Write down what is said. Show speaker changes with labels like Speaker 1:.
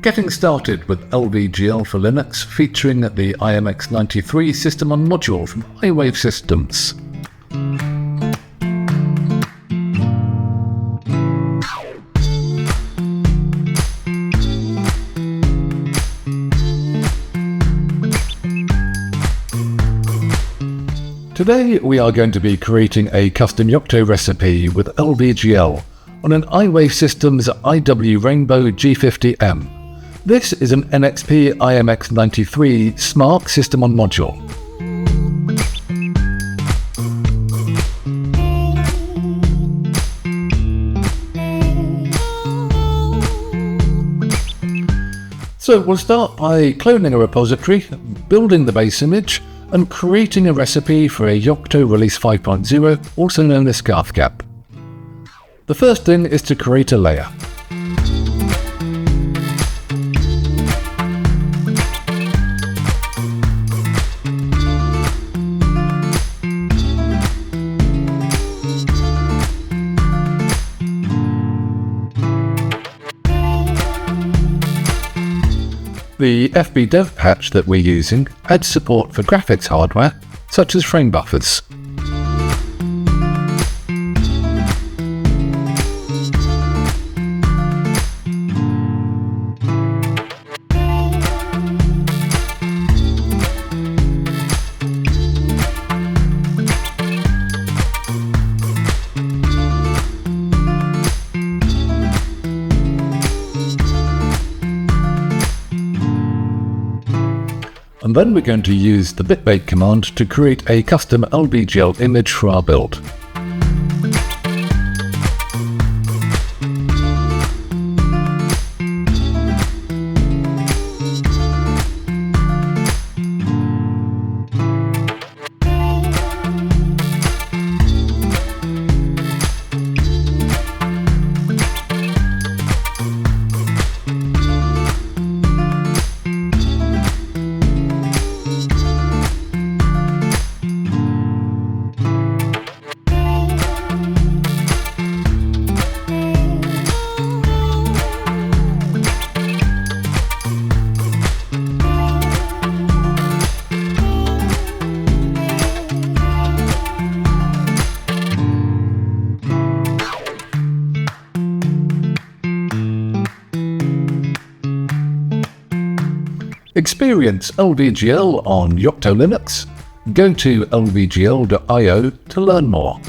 Speaker 1: Getting started with LVGL for Linux, featuring the i.MX 93 system on module from iWave Systems. Today we are going to be creating a custom Yocto recipe with LVGL on an iWave Systems IW Rainbow G50M. This is an NXP i.MX 93 Smart system on module. So we'll start by cloning a repository, building the base image, and creating a recipe for a Yocto Release 5.0, also known as ScarfCap. The first thing is to create a layer. The FB Dev patch that we're using adds support for graphics hardware, such as frame buffers. And then we're going to use the bitmake command to create a custom LVGL image for our build. Experience LVGL on Yocto Linux? Go to lvgl.io to learn more.